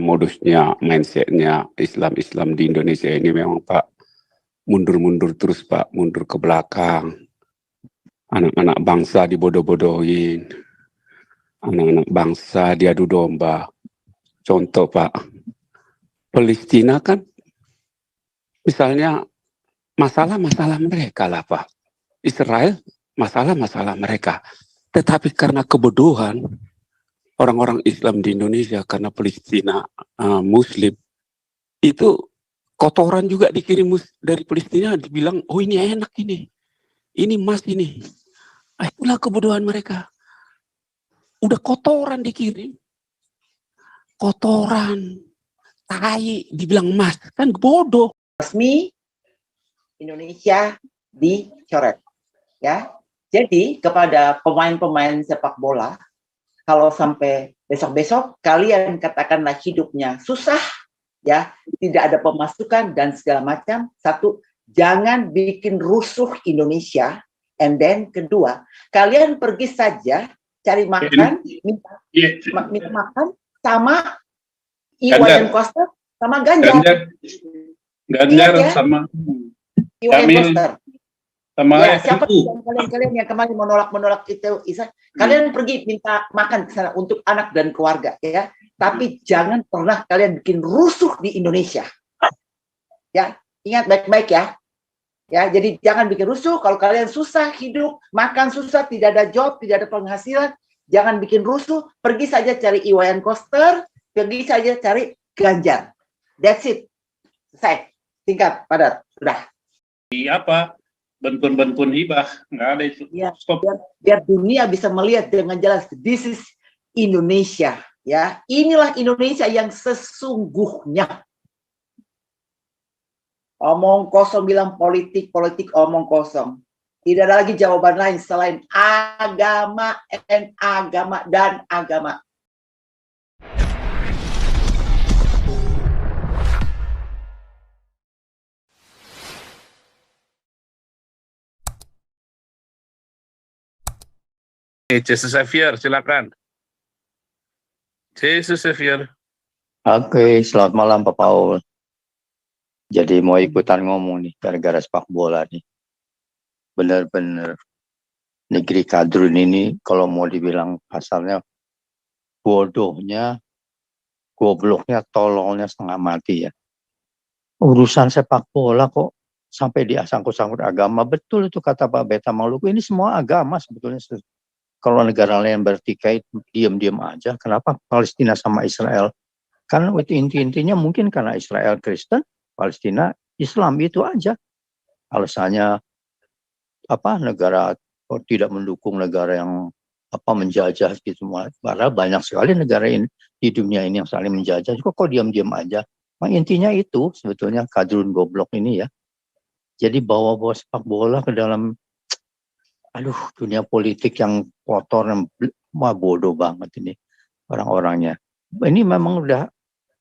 modusnya, mindsetnya Islam di Indonesia ini memang Pak mundur-mundur terus Pak, mundur ke belakang. Anak-anak bangsa dibodoh-bodohin, anak-anak bangsa diadu domba. Contoh Pak, Palestina kan misalnya masalah-masalah mereka lah Pak. Israel masalah-masalah mereka. Tetapi karena kebodohan orang-orang Islam di Indonesia, karena Palestina Muslim, itu kotoran juga dikirim dari Palestina, dibilang, oh ini enak ini emas ini. Itulah kebodohan mereka. Udah kotoran dikirim. Kotoran. Tai, dibilang emas. Kan bodoh. Resmi Indonesia dicoret. Ya. Jadi kepada pemain-pemain sepak bola, kalau sampai besok-besok kalian katakanlah hidupnya susah, ya, tidak ada pemasukan dan segala macam. Satu, jangan bikin rusuh Indonesia. And then kedua, kalian pergi saja cari makan, minta makan sama Iwayan Koster sama Ganjar. Ganjar sama Iwayan Koster. Sama ya, siapa kalian yang kemarin menolak itu, kalian pergi minta makan ke sana untuk anak dan keluarga, ya. Tapi jangan pernah kalian bikin rusuh di Indonesia. Ya, ingat baik-baik ya. Ya, jadi jangan bikin rusuh. Kalau kalian susah hidup, makan susah, tidak ada job, tidak ada penghasilan, jangan bikin rusuh. Pergi saja cari Iwayan Koster, pergi saja cari Ganjar. That's it. Selesai. Singkat, padat. Sudah. Apa? Bentun-bentun hibah. Nggak ada itu. Ya, biar dunia bisa melihat dengan jelas. This is Indonesia. Ya, inilah Indonesia yang sesungguhnya. Omong kosong bilang politik omong kosong. Tidak ada lagi jawaban lain selain agama dan agama. Jesus Xavier, silakan. Jesus Xavier. Oke, selamat malam Pak Paul. Jadi mau ikutan ngomong nih, gara-gara sepak bola nih. Bener-bener negeri kadrun ini, kalau mau dibilang pasalnya, bodohnya, gobloknya, tololnya setengah mati ya. Urusan sepak bola kok sampai diasangkut-sangkut agama. Betul itu kata Pak Beta Maluku, ini semua agama sebetulnya. Kalau negara lain bertikai, diam-diam aja. Kenapa Palestina sama Israel? Kan intinya mungkin karena Israel Kristen, Palestina Islam, itu aja alasannya. Negara tidak mendukung negara yang menjajah gitu. Padahal banyak sekali negara di dunia ini yang saling menjajah, juga kok diam-diam aja. Intinya itu sebetulnya kadrun goblok ini ya. Jadi bawa-bawa sepak bola ke dalam dunia politik yang kotor, yang bodoh banget ini orang-orangnya. Ini memang udah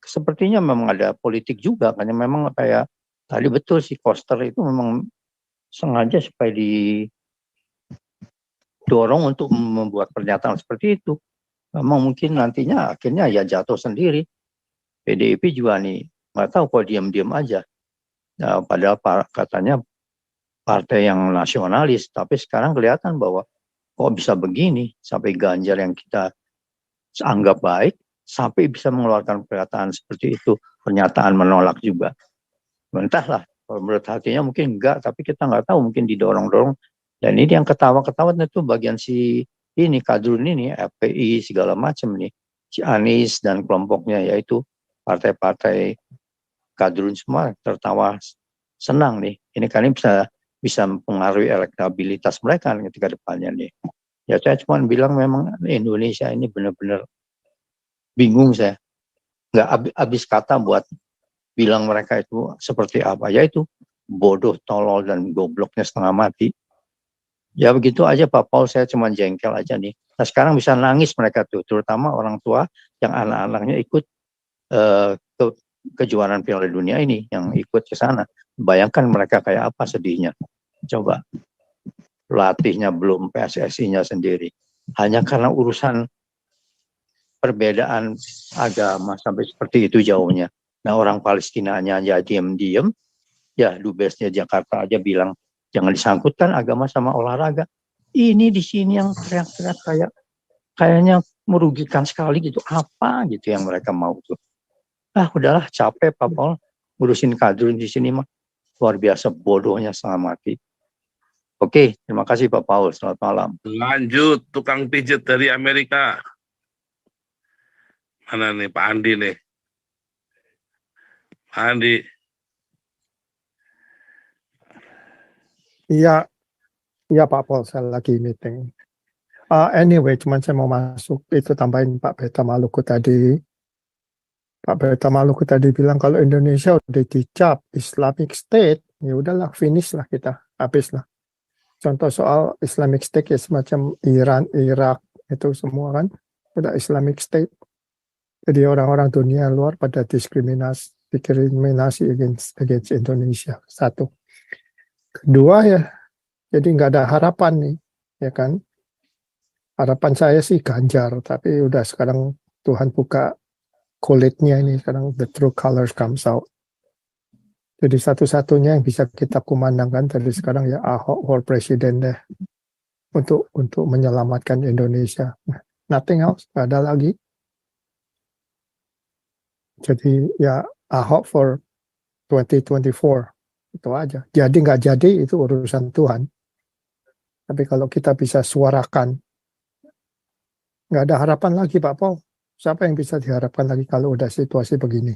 sepertinya memang ada politik juga, karena memang kayak tadi betul si Koster itu memang sengaja supaya didorong untuk membuat pernyataan seperti itu. Memang mungkin nantinya akhirnya ya jatuh sendiri. PDIP juga nih nggak tahu kok diam-diam aja. Nah, padahal katanya partai yang nasionalis, tapi sekarang kelihatan bahwa kok bisa begini, sampai Ganjar yang kita anggap baik sampai bisa mengeluarkan pernyataan seperti itu, pernyataan menolak juga. Entahlah, kalau menurut hatinya mungkin enggak, tapi kita nggak tahu, mungkin didorong-dorong. Dan ini yang ketawa-ketawa itu bagian si ini kadrun ini, FPI segala macam nih, si Anies dan kelompoknya, yaitu partai-partai kadrun semua tertawa senang nih. Ini kan bisa mempengaruhi elektabilitas mereka ketika depannya nih. Ya saya cuma bilang memang Indonesia ini benar-benar bingung saya. Nggak habis kata buat bilang mereka itu seperti apa. Yaitu bodoh, tolol, dan gobloknya setengah mati. Ya begitu aja Pak Paul, saya cuma jengkel aja nih. Nah sekarang bisa nangis mereka tuh, terutama orang tua yang anak-anaknya ikut ke kejuaraan Piala Dunia ini, yang ikut ke sana. Bayangkan mereka kayak apa sedihnya. Coba, pelatihnya belum, PSSI-nya sendiri. Hanya karena urusan perbedaan agama sampai seperti itu jauhnya. Nah orang Palestinanya aja diam-diam, ya dubesnya Jakarta aja bilang jangan disangkutkan agama sama olahraga. Ini di sini yang teriak-teriak kayaknya merugikan sekali gitu. Apa gitu yang mereka mau tuh? Udahlah capek Pak Paul ngurusin kadrun di sini mah. Luar biasa bodohnya setengah mati. Oke, terima kasih Pak Paul. Selamat malam. Lanjut, tukang pijet dari Amerika. Mana nih Pak Andi nih? Pak Andi. Iya, iya Pak Paul, saya lagi meeting. Anyway, cuman saya mau masuk itu tambahin Pak Beta Maluku tadi. Pak Beta Maluku tadi bilang kalau Indonesia udah dicap Islamic State, ya udahlah finish lah kita, habis lah. Contoh soal Islamic State ya semacam Iran, Irak itu semua kan udah Islamic State. Jadi orang-orang dunia luar pada diskriminasi against Indonesia. Satu. Kedua ya, jadi nggak ada harapan nih, ya kan? Harapan saya sih Ganjar, tapi udah sekarang Tuhan buka kulitnya ini, sekarang the true colors comes out. Jadi satu-satunya yang bisa kita kumandangkan dari sekarang ya Ahok for President deh, untuk menyelamatkan Indonesia. Nothing else, nggak ada lagi. Jadi ya Ahok for 2024. Itu aja. Jadi nggak jadi itu urusan Tuhan. Tapi kalau kita bisa suarakan, nggak ada harapan lagi Pak Paul. Siapa yang bisa diharapkan lagi kalau udah situasi begini?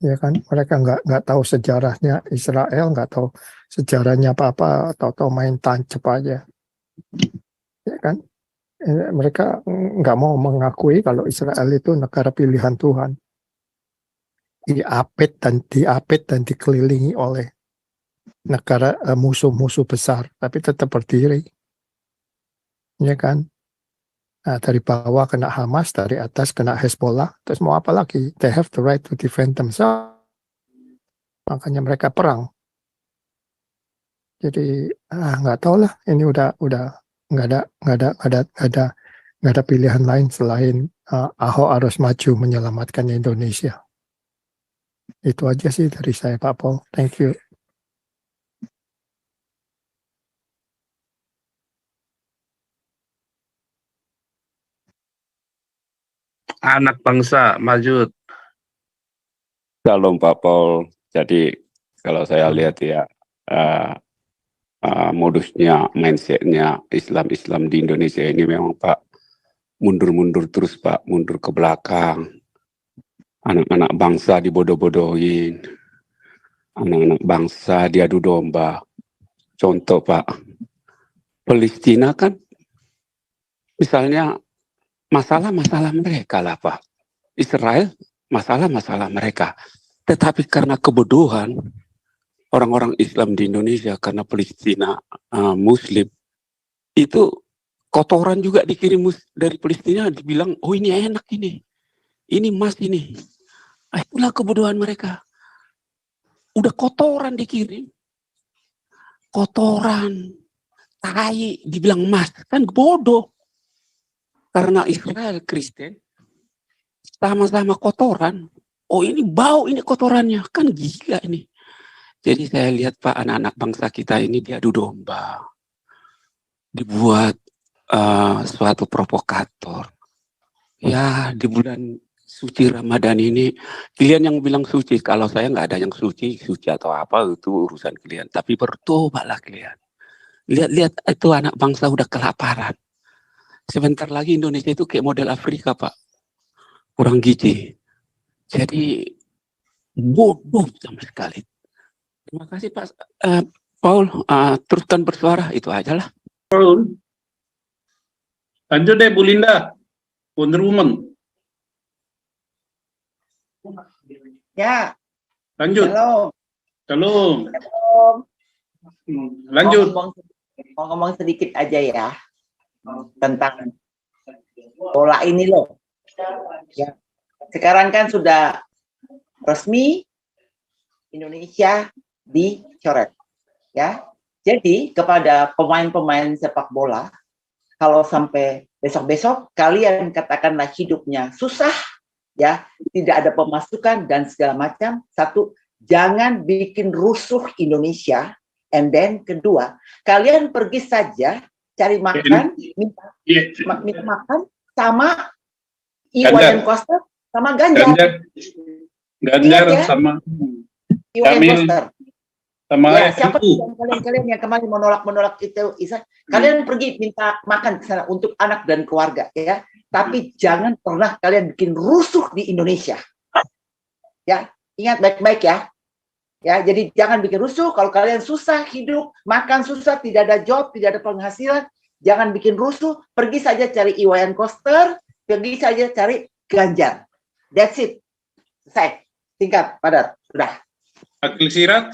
Ya kan, mereka nggak tahu sejarahnya Israel, nggak tahu sejarahnya apa-apa, tahu main tancap aja. Ya kan, mereka nggak mau mengakui kalau Israel itu negara pilihan Tuhan. Diapit dan dikelilingi oleh negara musuh-musuh besar, tapi tetap berdiri. Ya kan? Nah, dari bawah kena Hamas, dari atas kena Hezbollah, terus mau apa lagi? They have the right to defend themselves. Makanya mereka perang. Jadi nggak tahu lah. Ini udah nggak ada pilihan lain selain Ahok harus maju menyelamatkan Indonesia. Itu aja sih dari saya Pak Paul. Thank you. Anak bangsa, maju. Shalom Pak Paul. Jadi kalau saya lihat ya modusnya, mindsetnya Islam di Indonesia ini memang Pak mundur-mundur terus Pak, mundur ke belakang. Anak-anak bangsa dibodoh-bodohin, anak-anak bangsa diadu domba. Contoh Pak, Palestina kan misalnya masalah-masalah mereka lah Pak. Israel masalah-masalah mereka. Tetapi karena kebodohan orang-orang Islam di Indonesia, karena Palestina Muslim, itu kotoran juga dikirim dari Palestina, dibilang, oh ini enak ini emas ini. Itulah kebodohan mereka. Udah kotoran dikirim. Kotoran, tai, dibilang emas. Kan bodoh. Karena Israel Kristen, sama-sama kotoran. Oh ini bau ini kotorannya. Kan gila ini. Jadi saya lihat Pak, anak-anak bangsa kita ini diadu domba. Dibuat suatu provokator. Ya di bulan suci Ramadan ini, kalian yang bilang suci. Kalau saya nggak ada yang suci atau apa, itu urusan kalian. Tapi bertobatlah kalian. Lihat-lihat itu anak bangsa udah kelaparan. Sebentar lagi Indonesia itu kayak model Afrika Pak. Kurang gizi. Jadi bodoh sama sekali. Terima kasih Pak Paul. Teruskan bersuara, itu aja lah. Paul. Lanjut deh Bu Linda, Wonder Woman. Ya. Lanjut. Halo. Lanjut. Mau ngomong sedikit aja ya tentang bola ini loh. Ya. Sekarang kan sudah resmi Indonesia dicoret, ya. Jadi kepada pemain-pemain sepak bola, kalau sampai besok-besok kalian katakanlah hidupnya susah, ya, tidak ada pemasukan dan segala macam. Satu, jangan bikin rusuh Indonesia. And then kedua, kalian pergi saja cari makan, minta makan sama Iwayan Koster sama Ganjar. Ganjar Ingat ya? sama Iwayan Jamil Koster. sama Ya, siapa itu. kalian yang kemarin menolak itu, Isa? Kalian pergi minta makan ke sana untuk anak dan keluarga, ya. Tapi jangan pernah kalian bikin rusuh di Indonesia. Ya, ingat baik-baik ya. Ya, jadi jangan bikin rusuh. Kalau kalian susah hidup, makan susah, tidak ada job, tidak ada penghasilan, jangan bikin rusuh. Pergi saja cari Iwayan Koster, pergi saja cari Ganjar. That's it. Selesai. Singkat, padat. Sudah. Akil Siraj,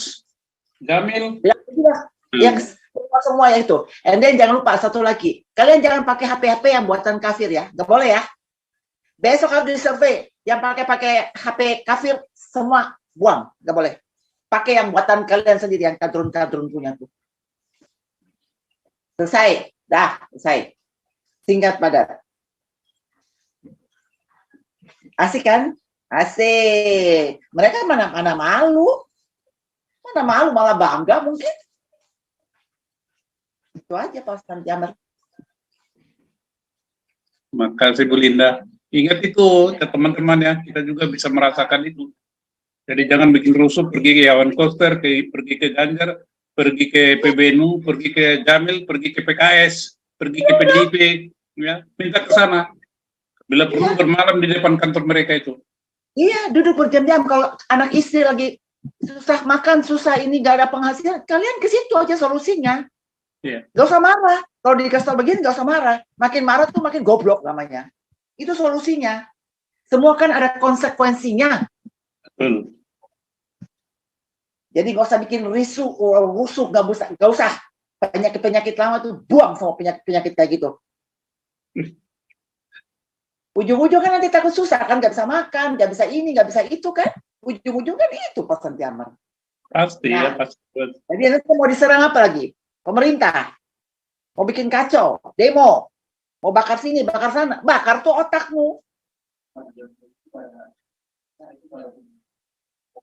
Jamil. Ya, sudah. Yang semua yang itu. And then jangan lupa satu lagi. Kalian jangan pakai HP-HP yang buatan kafir ya. Nggak boleh ya. Besok harus di-survey. Yang pakai HP kafir, semua buang. Nggak boleh. Pakai yang buatan kalian sendiri, yang kadrun-kadrun punya tuh. Selesai. Dah, selesai. Singkat padat. Asik kan? Asik. Mereka mana malu. Mana malu, malah bangga mungkin. Itu aja Pak Santiamer. Makasih Bu Linda. Ingat itu ya teman-teman ya, kita juga bisa merasakan itu. Jadi jangan bikin rusuh, pergi ke Iwayan Koster, pergi ke Ganjar, pergi ke PBNU, pergi ke Jamil, pergi ke PKS, pergi ke PDIP, ya, minta ke sana. Bila perlu bermalam di depan kantor mereka itu. Iya, duduk berjam-jam. Kalau anak istri lagi susah makan, susah ini, gak ada penghasilan, kalian ke situ aja solusinya. Iya. Gak usah marah. Kalau dikasih tau begini, gak usah marah. Makin marah tuh makin goblok namanya. Itu solusinya. Semua kan ada konsekuensinya. Betul. Jadi gak usah bikin rusuh, gak usah. Penyakit lama tuh buang semua penyakit kayak gitu. Ujung-ujung kan nanti takut susah kan, gak bisa makan, gak bisa ini, gak bisa itu kan. Ujung-ujung kan itu Pak Santiamer. Pasti ya, Nah, pasti. jadi nanti mau diserang apa lagi? Pemerintah. Mau bikin kacau, demo. Mau bakar sini, bakar sana. Bakar tuh otakmu.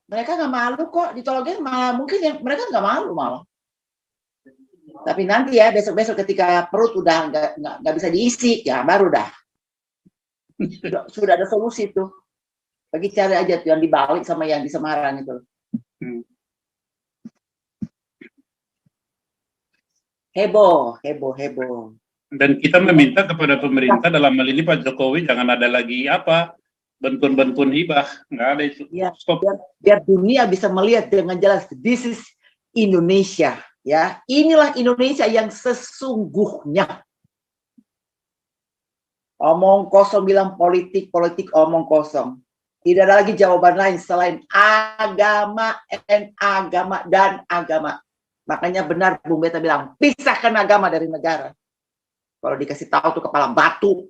Mereka nggak malu kok ditolongin, malah mungkin yang mereka nggak malu malah. Tapi nanti ya besok-besok ketika perut udah nggak bisa diisi, ya baru dah. Sudah ada solusi tuh. Bagi cari aja tuh yang dibalik sama yang di Semarang itu. Heboh. Dan kita meminta kepada pemerintah dalam hal ini Pak Jokowi jangan ada lagi bantuan hibah, nggak ada itu. Ya, Stop. biar dunia bisa melihat dengan jelas, this is Indonesia, ya. Inilah Indonesia yang sesungguhnya. Omong kosong bilang politik omong kosong. Tidak ada lagi jawaban lain selain agama dan agama. Makanya benar Bung Beta bilang, pisahkan agama dari negara. Kalau dikasih tahu tuh kepala batu.